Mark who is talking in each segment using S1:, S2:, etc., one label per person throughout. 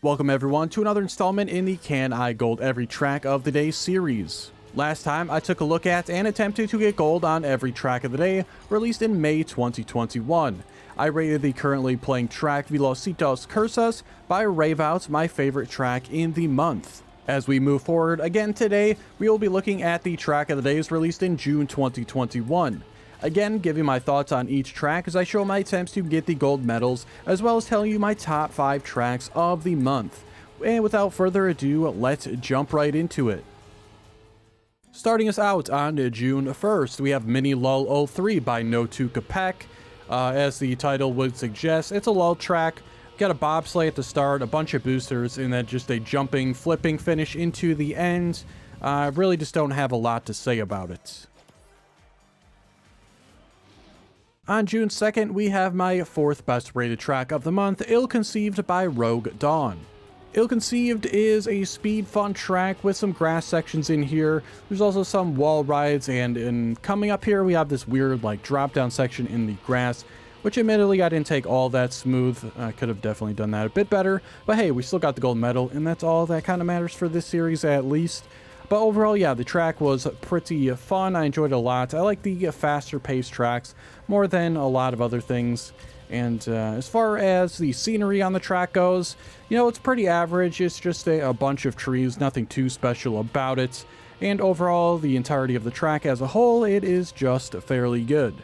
S1: Welcome everyone to another installment in the Can I Gold Every Track of the Day series. Last time I took a look at and attempted to get gold on every track of the day released in May 2021. I rated the currently playing track Velocitos Cursas by Whiteout my favorite track in the month. As we move forward again today, we will be looking at the track of the days released in June 2021. Again, giving my thoughts on each track as I show my attempts to get the gold medals, as well as telling you my top 5 tracks of the month. And without further ado, let's jump right into it. Starting us out on June 1st, we have Mini Lull 03 by No Tuka Peck. As the title would suggest, it's a lull track. Got a bobsleigh at the start, a bunch of boosters, and then just a jumping, flipping finish into the end. I really just don't have a lot to say about it. On June 2nd, we have my 4th best rated track of the month, Ill Conceived by Rogue Dawn. Ill Conceived is a speed fun track with some grass sections in here. There's also some wall rides, and coming up here we have this weird drop down section in the grass, which admittedly I didn't take all that smooth. I could have definitely done that a bit better, but hey, we still got the gold medal, and that's all that kind of matters for this series at least. But overall, yeah, the track was pretty fun. I enjoyed it a lot. I like the faster paced tracks more than a lot of other things. And as far as the scenery on the track goes, it's pretty average. It's just a bunch of trees, nothing too special about it. And overall, the entirety of the track as a whole, it is just fairly good.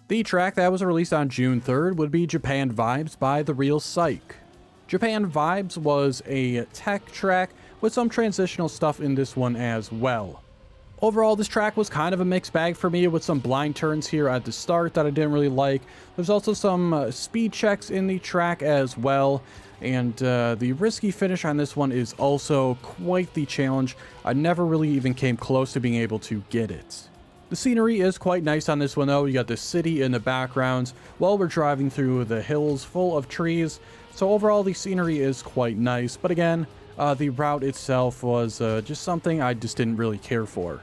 S1: The track that was released on June 3rd would be Japan Vibes by TheRealSike. Japan Vibes was a tech track with some transitional stuff in this one as well. Overall, this track was kind of a mixed bag for me with some blind turns here at the start that I didn't really like. There's also some speed checks in the track as well, and the risky finish on this one is also quite the challenge. I never really even came close to being able to get it. The scenery is quite nice on this one though. You got the city in the background while we're driving through the hills full of trees. So overall the scenery is quite nice, but again, the route itself was just something I just didn't really care for.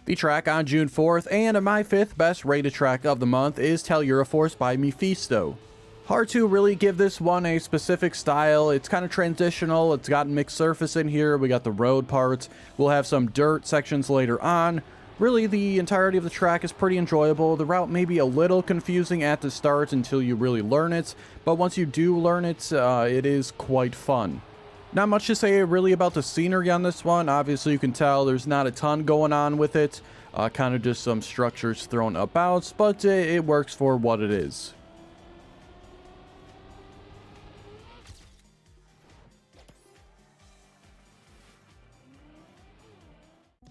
S1: The track on June 4th, and my 5th best rated track of the month, is Telluriforce by Mephisto. Hard to really give this one a specific style. It's kind of transitional. It's got mixed surface in here. We got the road parts. We'll have some dirt sections later on. Really, the entirety of the track is pretty enjoyable. The route may be a little confusing at the start until you really learn it, but once you do learn it, it is quite fun. Not much to say really about the scenery on this one. Obviously, you can tell there's not a ton going on with it. Kind of just some structures thrown about, but it works for what it is.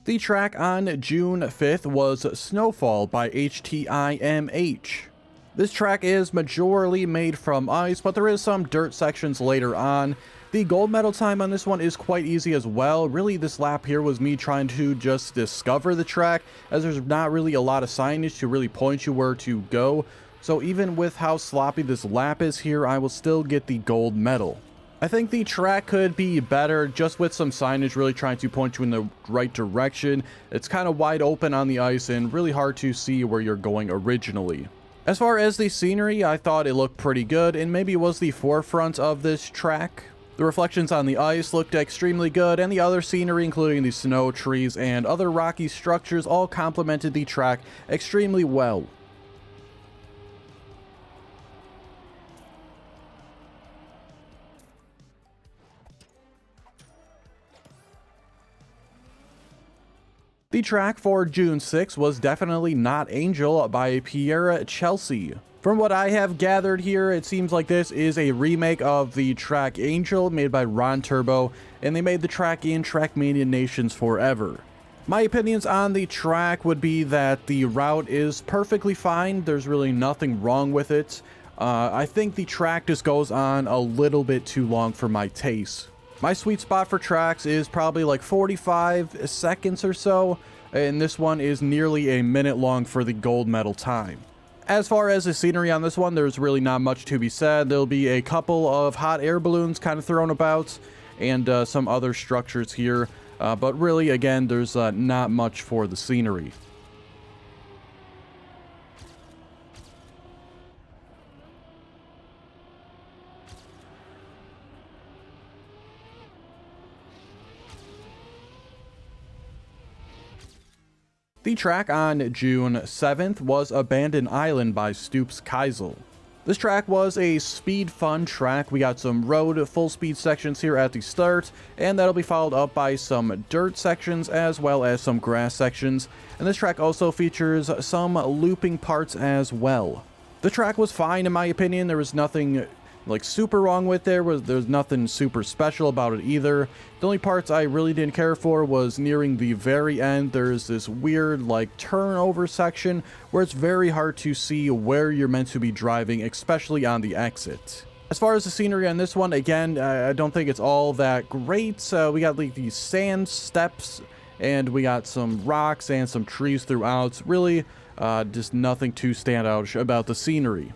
S1: The track on June 5th was Snowfall by htimh. This track is majorly made from ice, but there is some dirt sections later on. The gold medal time on this one is quite easy as well. Really, this lap here was me trying to just discover the track, as there's not really a lot of signage to really point you where to go. So even with how sloppy this lap is here, I will still get the gold medal. I think the track could be better just with some signage really trying to point you in the right direction. It's kind of wide open on the ice and really hard to see where you're going originally. As far as the scenery, I thought it looked pretty good, and maybe it was the forefront of this track. The reflections on the ice looked extremely good, and the other scenery, including the snow, trees, and other rocky structures, all complemented the track extremely well. The track for June 6 was Definitely Not Angel by Pierrechelsea. From what I have gathered here, it seems like this is a remake of the track Angel made by Ron Turbo, and they made the track in Trackmania Nations Forever. My opinions on the track would be that the route is perfectly fine. There's really nothing wrong with it. I think the track just goes on a little bit too long for my taste. My sweet spot for tracks is probably like 45 seconds or so, and this one is nearly a minute long for the gold medal time. As far as the scenery on this one, there's really not much to be said. There'll be a couple of hot air balloons kind of thrown about, and some other structures here. But really, again, there's not much for the scenery. The track on June 7th was Abandoned Island by Stoops Keisel. This track was a speed fun track. We got some road full speed sections here at the start, and that'll be followed up by some dirt sections as well as some grass sections. And this track also features some looping parts as well. The track was fine in my opinion. There was nothing like super wrong with there's nothing super special about it either. The only parts I really didn't care for was nearing the very end. There's this weird like turnover section where it's very hard to see where you're meant to be driving, especially on the exit. As far as the scenery on this one, again, I don't think it's all that great. We got like these sand steps, and we got some rocks and some trees throughout. Really, just nothing too stand out about the scenery.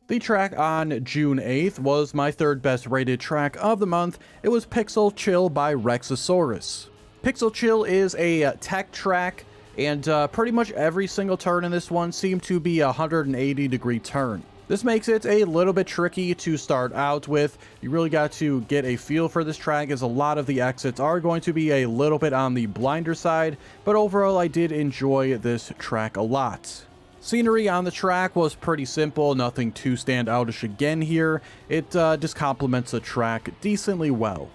S1: The track on June 8th was my third best rated track of the month. It was Pixel Chill by Rexasaurus. Pixel Chill is a tech track, and pretty much every single turn in this one seemed to be a 180-degree turn. This makes it a little bit tricky to start out with. You really got to get a feel for this track, as a lot of the exits are going to be a little bit on the blinder side, but overall I did enjoy this track a lot. Scenery on the track was pretty simple, nothing too stand outish again here. It just complements the track decently well.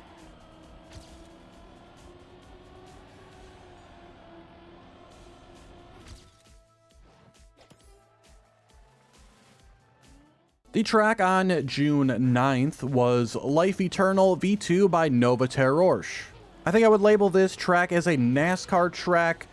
S1: The track on June 9th was Life Eternal V2 by Nova Terrorsh. I think I would label this track as a NASCAR track.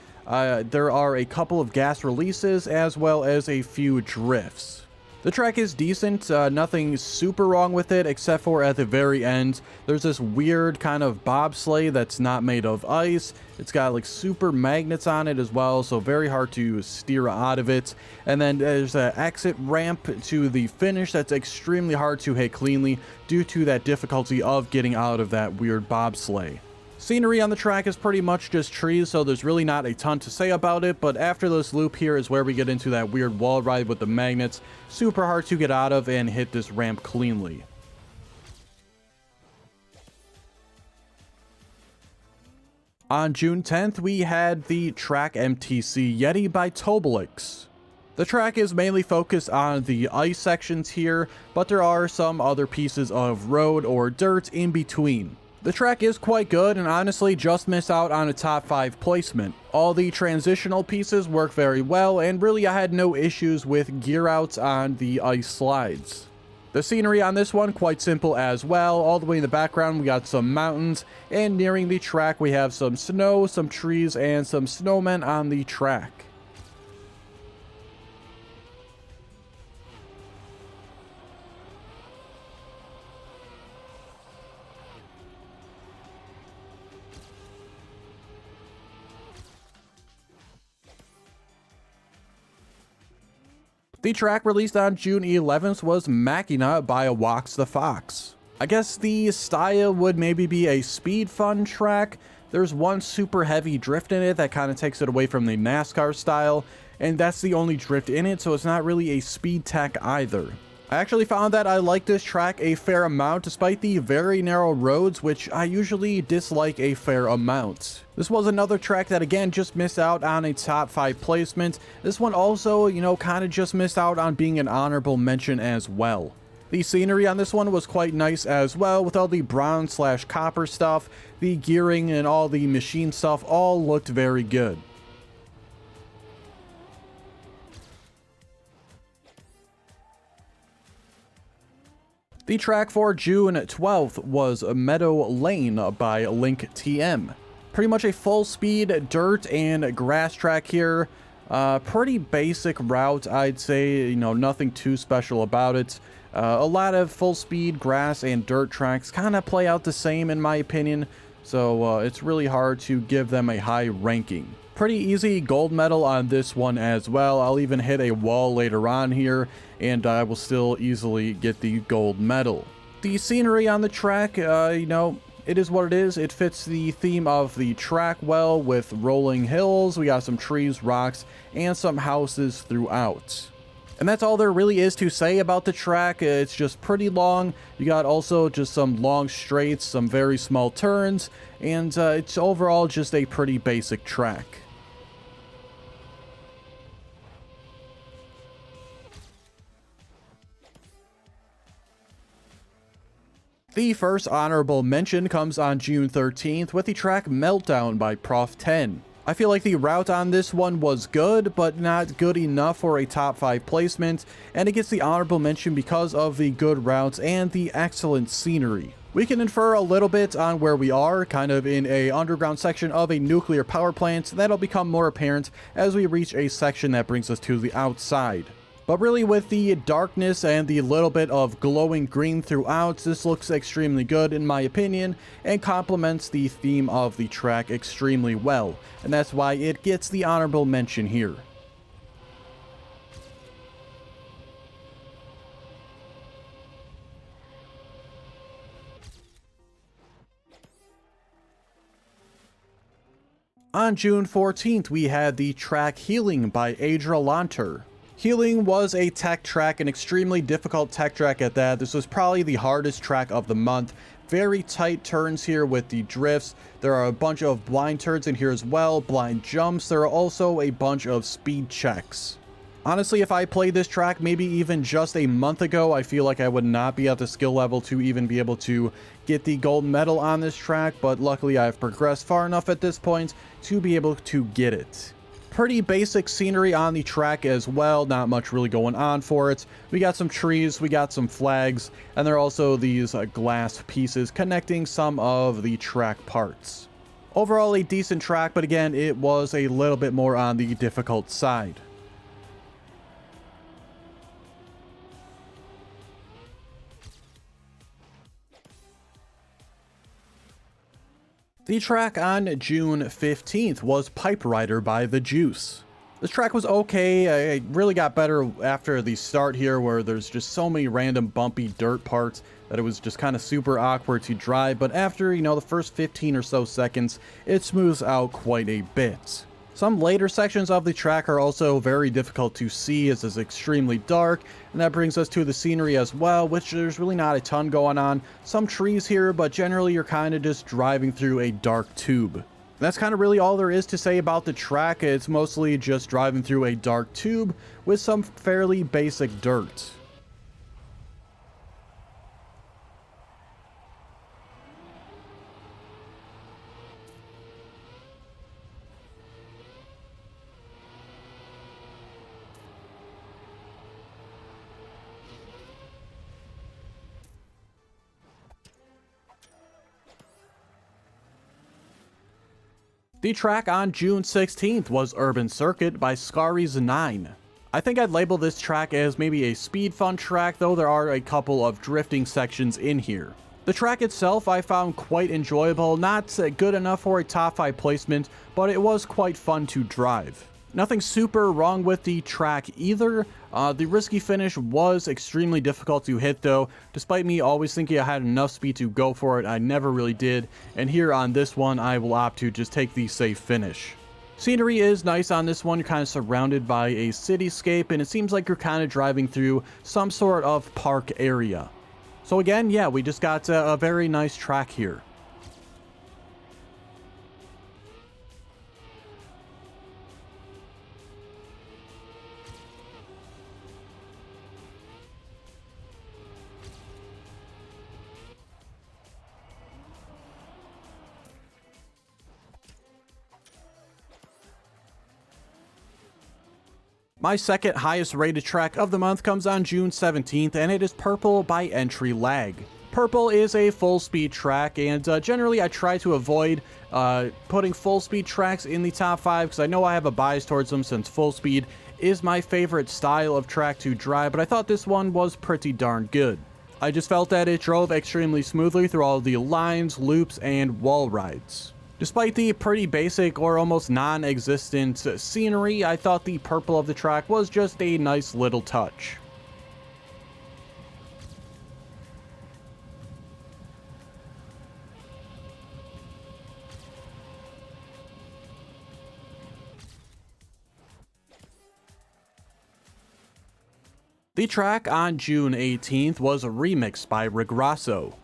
S1: There are a couple of gas releases as well as a few drifts. The track is decent, nothing super wrong with it except for at the very end. There's this weird kind of bobsleigh that's not made of ice. It's got like super magnets on it as well, so very hard to steer out of it. And then there's an exit ramp to the finish that's extremely hard to hit cleanly due to that difficulty of getting out of that weird bobsleigh. Scenery on the track is pretty much just trees, so there's really not a ton to say about it, but after this loop here is where we get into that weird wall ride with the magnets. Super hard to get out of and hit this ramp cleanly. On June 10th, we had the track MTC Yeti by Tobilix. The track is mainly focused on the ice sections here, but there are some other pieces of road or dirt in between. The track is quite good and honestly just missed out on a top 5 placement. All the transitional pieces work very well, and really I had no issues with gear outs on the ice slides. The scenery on this one quite simple as well. All the way in the background we got some mountains, and nearing the track we have some snow, some trees, and some snowmen on the track. The track released on June 11th was Machina by WoxxTheFox. I guess the style would maybe be a speed fun track. There's one super heavy drift in it that kind of takes it away from the NASCAR style, and that's the only drift in it, so it's not really a speed tech either. I actually found that I like this track a fair amount despite the very narrow roads, which I usually dislike a fair amount. This was another track that again just missed out on a top 5 placement. This one also, kind of just missed out on being an honorable mention as well. The scenery on this one was quite nice as well, with all the brown/copper stuff. The gearing and all the machine stuff all looked very good. The track for June 12th was Meadow Lane by htimh. Pretty much a full speed dirt and grass track here. Pretty basic route, I'd say, nothing too special about it. A lot of full speed grass and dirt tracks kind of play out the same in my opinion. so it's really hard to give them a high ranking. Pretty easy gold medal on this one as well. I'll even hit a wall later on here, and I will still easily get the gold medal. The scenery on the track, you know, it is what it is. It fits the theme of the track well, with rolling hills. We got some trees, rocks, and some houses throughout. And that's all there really is to say about the track. It's just pretty long. You got also just some long straights, some very small turns, and it's overall just a pretty basic track. The first honorable mention comes on June 13th with the track Meltdown by Prof 10. I feel like the route on this one was good, but not good enough for a top 5 placement, and it gets the honorable mention because of the good routes and the excellent scenery. We can infer a little bit on where we are, kind of in a underground section of a nuclear power plant. That'll become more apparent as we reach a section that brings us to the outside. But really, with the darkness and the little bit of glowing green throughout, this looks extremely good in my opinion, and complements the theme of the track extremely well, and that's why it gets the honorable mention here. On June 14th, we had the track Healing by Adralonter. Healing was a tech track, an extremely difficult tech track at that. This was probably the hardest track of the month. Very tight turns here with the drifts. There are a bunch of blind turns in here as well, blind jumps. There are also a bunch of speed checks. Honestly, if I played this track maybe even just a month ago, I feel like I would not be at the skill level to even be able to get the gold medal on this track, but luckily I've progressed far enough at this point to be able to get it. Pretty basic scenery on the track as well, not much really going on for it. We got some trees, we got some flags, and there are also these glass pieces connecting some of the track parts. Overall a decent track, but again, it was a little bit more on the difficult side. The track on June 15th was Pipe Rider by The Juice. This track was okay. It really got better after the start here, where there's just so many random bumpy dirt parts that it was just kind of super awkward to drive, but after, you know, the first 15 or so seconds, it smooths out quite a bit. Some later sections of the track are also very difficult to see as it's extremely dark, and that brings us to the scenery as well, which there's really not a ton going on. Some trees here, but generally you're kind of just driving through a dark tube. And that's kind of really all there is to say about the track. It's mostly just driving through a dark tube with some fairly basic dirt. The track on June 16th was Urban Circuit by Scaries9. I think I'd label this track as maybe a speed fun track, though there are a couple of drifting sections in here. The track itself I found quite enjoyable, not good enough for a top 5 placement, but it was quite fun to drive. Nothing super wrong with the track either. The risky finish was extremely difficult to hit though. Despite me always thinking I had enough speed to go for it, I never really did. And here on this one, I will opt to just take the safe finish. Scenery is nice on this one. You're kind of surrounded by a cityscape, and it seems like you're kind of driving through some sort of park area. So again, yeah, we just got a very nice track here. My second highest rated track of the month comes on June 17th, and it is Purple by Entry Lag. Purple is a full speed track, and generally I try to avoid putting full speed tracks in the top 5 because I know I have a bias towards them, since full speed is my favorite style of track to drive, but I thought this one was pretty darn good. I just felt that it drove extremely smoothly through all the lines, loops, and wall rides. Despite the pretty basic or almost non-existent scenery, I thought the purple of the track was just a nice little touch. The track on June 18th was remixed by Rexasaurus.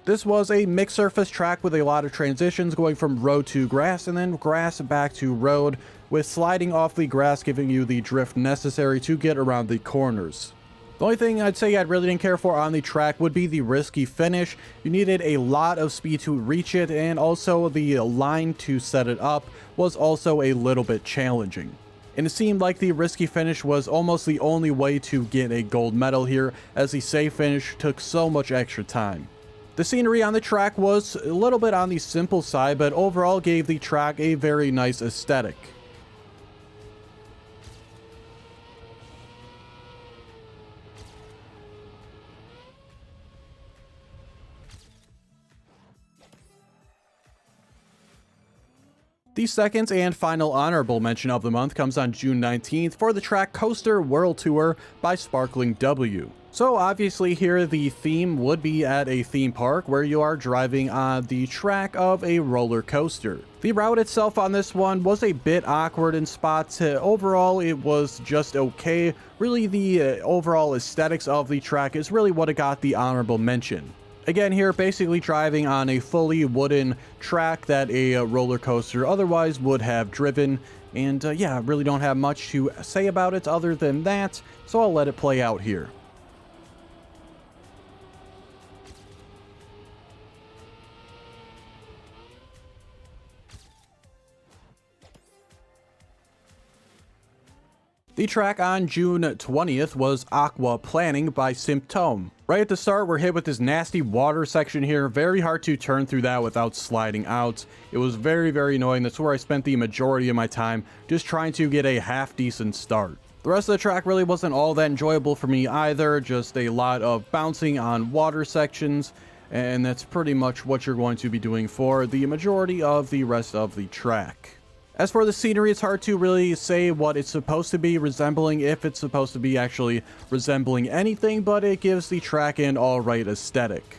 S1: This was a mixed surface track with a lot of transitions going from road to grass and then grass back to road, with sliding off the grass giving you the drift necessary to get around the corners. The only thing I'd say I really didn't care for on the track would be the risky finish. You needed a lot of speed to reach it, and also the line to set it up was also a little bit challenging. And it seemed like the risky finish was almost the only way to get a gold medal here, as the safe finish took so much extra time. The scenery on the track was a little bit on the simple side, but overall gave the track a very nice aesthetic. The second and final honorable mention of the month comes on June 19th for the track Coaster World Tour by Sparkling W. So obviously here the theme would be at a theme park where you are driving on the track of a roller coaster. The route itself on this one was a bit awkward in spots. Overall it was just okay. Really the overall aesthetics of the track is really what it got the honorable mention. Again, here basically driving on a fully wooden track that a roller coaster otherwise would have driven, and yeah, really don't have much to say about it other than that, so I'll let it play out here. The track on June 20th was Aquaplaning by Sympthome. Right at the start, we're hit with this nasty water section here. Very hard to turn through that without sliding out. It was very, very annoying. That's where I spent the majority of my time, just trying to get a half-decent start. The rest of the track really wasn't all that enjoyable for me either. Just a lot of bouncing on water sections, and that's pretty much what you're going to be doing for the majority of the rest of the track. As for the scenery, it's hard to really say what it's supposed to be resembling, if it's supposed to be actually resembling anything, but it gives the track an alright aesthetic.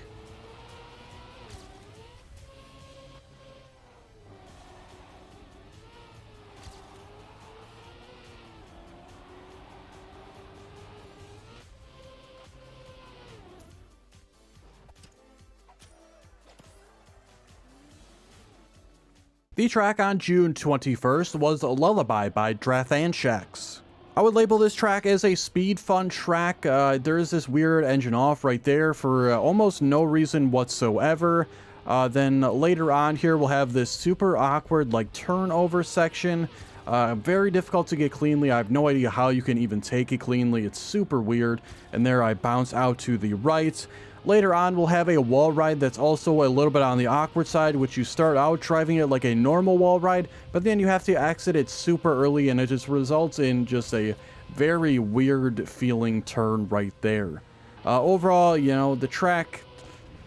S1: The track on June 21st was Lullaby by DrathanShax. I would label this track as a speed fun track. There is this weird engine off right there for almost no reason whatsoever. Then later on here we'll have this super awkward like turnover section. Very difficult to get cleanly. I have no idea how you can even take it cleanly. It's super weird. And there I bounce out to the right. Later on, we'll have a wall ride that's also a little bit on the awkward side, which you start out driving it like a normal wall ride, but then you have to exit it super early, and it just results in just a very weird feeling turn right there. Overall, you know, the track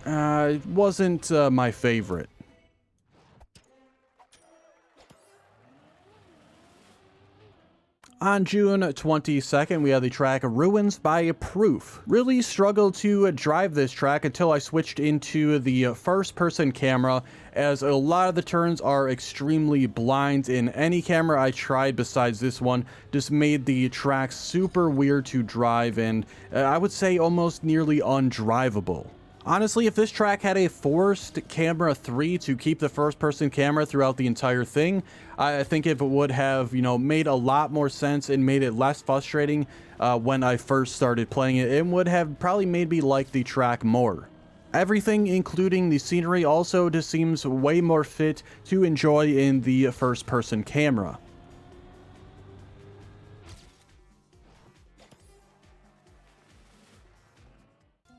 S1: wasn't my favorite. On June 22nd, we had the track Ruins by Proof. Really struggled to drive this track until I switched into the first-person camera, as a lot of the turns are extremely blind. In any camera I tried besides this one, just made the track super weird to drive, and I would say almost nearly undrivable. Honestly, if this track had a forced camera 3 to keep the first-person camera throughout the entire thing, I think it would have, you know, made a lot more sense and made it less frustrating when I first started playing it. It would have probably made me like the track more. Everything, including the scenery, also just seems way more fit to enjoy in the first-person camera.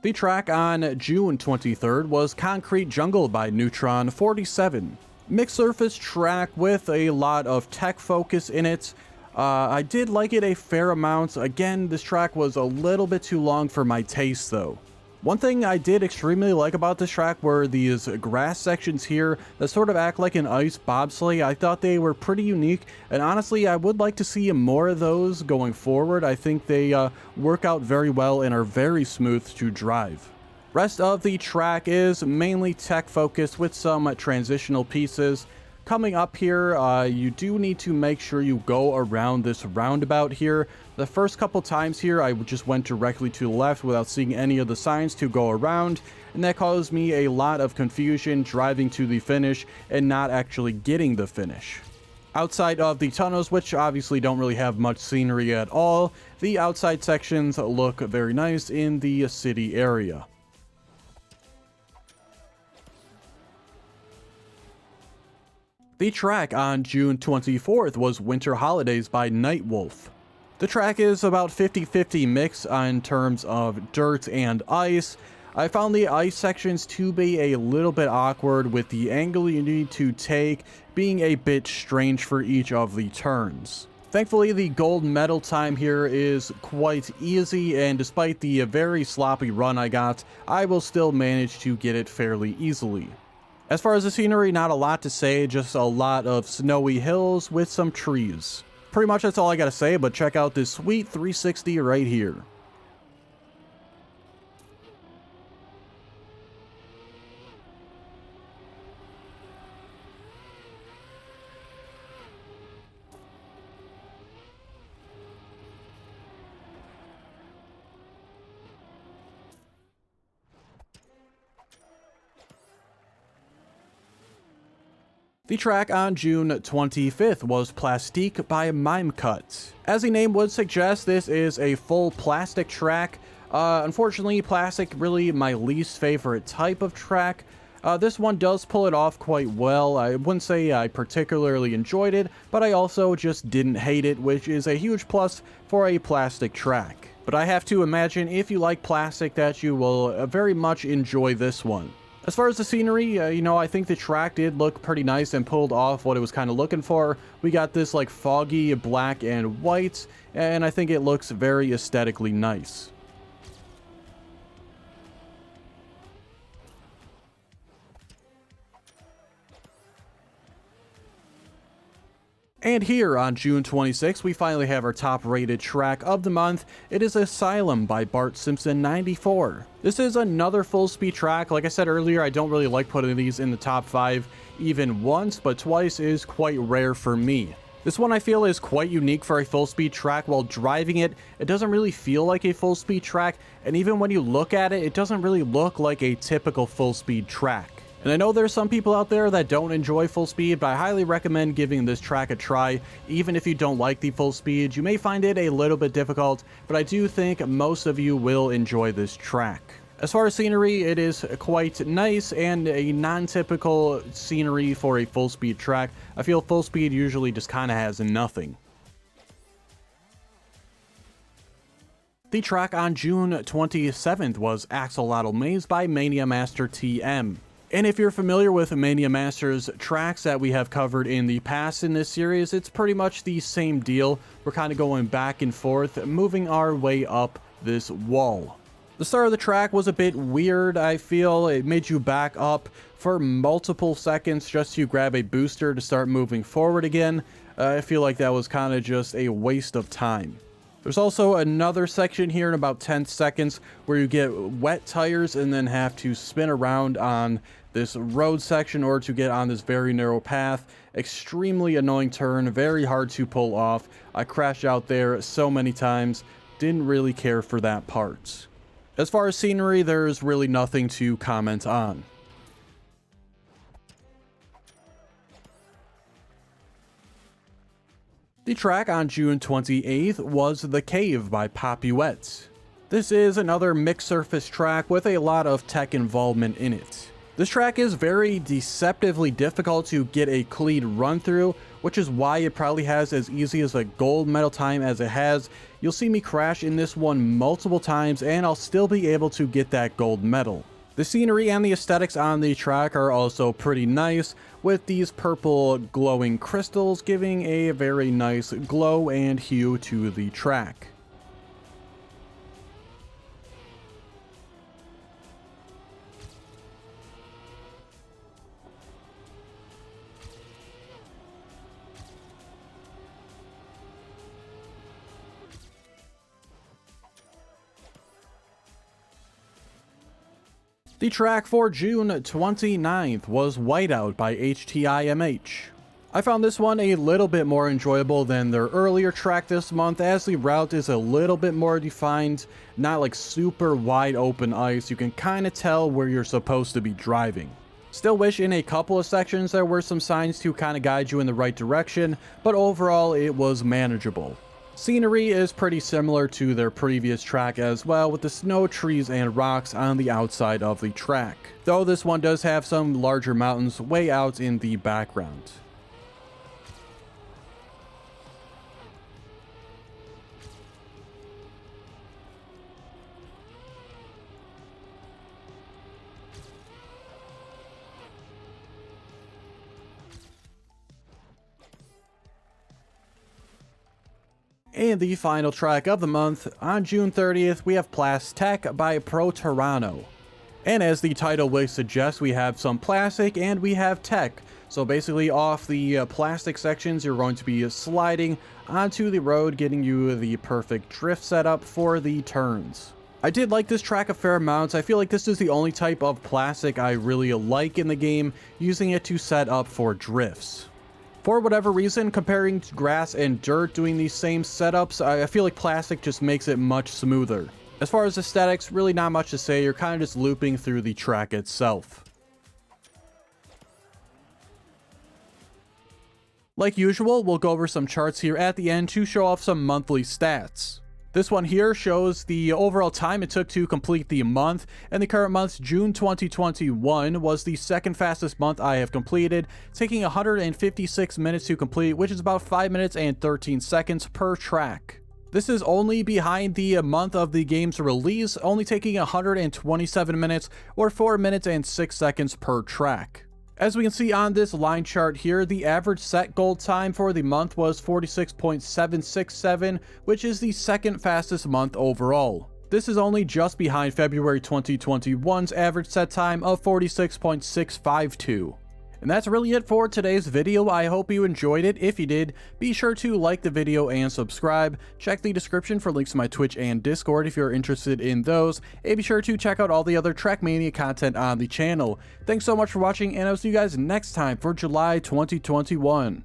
S1: The track on June 23rd was Concrete Jungle by Neutron 47. Mixed surface track with a lot of tech focus in it. I did like it a fair amount. Again, this track was a little bit too long for my taste though. One thing I did extremely like about this track were these grass sections here that sort of act like an ice bobsleigh. I thought they were pretty unique, and honestly, I would like to see more of those going forward. I think they work out very well and are very smooth to drive. Rest of the track is mainly tech focused with some transitional pieces. Coming up here, you do need to make sure you go around this roundabout here. The first couple times here, I just went directly to the left without seeing any of the signs to go around, and that caused me a lot of confusion driving to the finish and not actually getting the finish. Outside of the tunnels, which obviously don't really have much scenery at all, the outside sections look very nice in the city area. The track on June 24th was Winter Holidays by Nightwolf. The track is about 50-50 mix in terms of dirt and ice. I found the ice sections to be a little bit awkward, with the angle you need to take being a bit strange for each of the turns. Thankfully, the gold medal time here is quite easy, and despite the very sloppy run I got, I will still manage to get it fairly easily. As far as the scenery, not a lot to say, just a lot of snowy hills with some trees. Pretty much that's all I gotta say, but check out this sweet 360 right here. The track on June 25th was Plastique by Mimecut. As the name would suggest, this is a full plastic track. Unfortunately, plastic really my least favorite type of track. This one does pull it off quite well. I wouldn't say I particularly enjoyed it, but I also just didn't hate it, which is a huge plus for a plastic track. But I have to imagine if you like plastic that you will very much enjoy this one. As far as the scenery, I think the track did look pretty nice and pulled off what it was kind of looking for. We got this like foggy black and white, and I think it looks very aesthetically nice. And here on June 26th, we finally have our top rated track of the month. It is Asylum by Bart Simpson 94. This is another full speed track. Like I said earlier, I don't really like putting these in the top 5 even once, but twice is quite rare for me. This one I feel is quite unique for a full speed track. While driving it, it doesn't really feel like a full speed track, and even when you look at it, it doesn't really look like a typical full speed track. And I know there's some people out there that don't enjoy full speed, but I highly recommend giving this track a try. Even if you don't like the full speed, you may find it a little bit difficult, but I do think most of you will enjoy this track. As far as scenery, it is quite nice and a non-typical scenery for a full speed track. I feel full speed usually just kind of has nothing. The track on June 27th was Axolotl Maze by Mania Master TM. And if you're familiar with Mania Master's tracks that we have covered in the past in this series, it's pretty much the same deal. We're kind of going back and forth, moving our way up this wall. The start of the track was a bit weird, I feel. It made you back up for multiple seconds just to grab a booster to start moving forward again. I feel like that was kind of just a waste of time. There's also another section here in about 10 seconds where you get wet tires and then have to spin around on this road section in order to get on this very narrow path. Extremely annoying turn, very hard to pull off. I crashed out there so many times, didn't really care for that part. As far as scenery, there's really nothing to comment on. The track on June 28th was The Cave by Popuette. This is another mixed surface track with a lot of tech involvement in it. This track is very deceptively difficult to get a clean run through, which is why it probably has as easy as a gold medal time as it has. You'll see me crash in this one multiple times and I'll still be able to get that gold medal. The scenery and the aesthetics on the track are also pretty nice, with these purple glowing crystals giving a very nice glow and hue to the track. The track for June 29th was Whiteout by htimh. I found this one a little bit more enjoyable than their earlier track this month, as the route is a little bit more defined, not like super wide open ice. You can kind of tell where you're supposed to be driving. Still wish in a couple of sections there were some signs to kind of guide you in the right direction, but overall it was manageable. Scenery is pretty similar to their previous track as well, with the snow, trees, and rocks on the outside of the track, though this one does have some larger mountains way out in the background. And the final track of the month, on June 30th, we have Plastic by Proterano. And as the title would suggest, we have some plastic and we have tech. So basically off the plastic sections, you're going to be sliding onto the road, getting you the perfect drift setup for the turns. I did like this track a fair amount. I feel like this is the only type of plastic I really like in the game, using it to set up for drifts. For whatever reason, comparing grass and dirt doing these same setups, I feel like plastic just makes it much smoother. As far as aesthetics, really not much to say. You're kind of just looping through the track itself. Like usual, we'll go over some charts here at the end to show off some monthly stats. This one here shows the overall time it took to complete the month, and the current month, June 2021, was the second fastest month I have completed, taking 156 minutes to complete, which is about 5 minutes and 13 seconds per track. This is only behind the month of the game's release, only taking 127 minutes or 4 minutes and 6 seconds per track. As we can see on this line chart here, the average set gold time for the month was 46.767, which is the second fastest month overall. This is only just behind February 2021's average set time of 46.652. And that's really it for today's video. I hope you enjoyed it. If you did, be sure to like the video and subscribe. Check the description for links to my Twitch and Discord if you're interested in those. And be sure to check out all the other Trackmania content on the channel. Thanks so much for watching, and I'll see you guys next time for July 2021.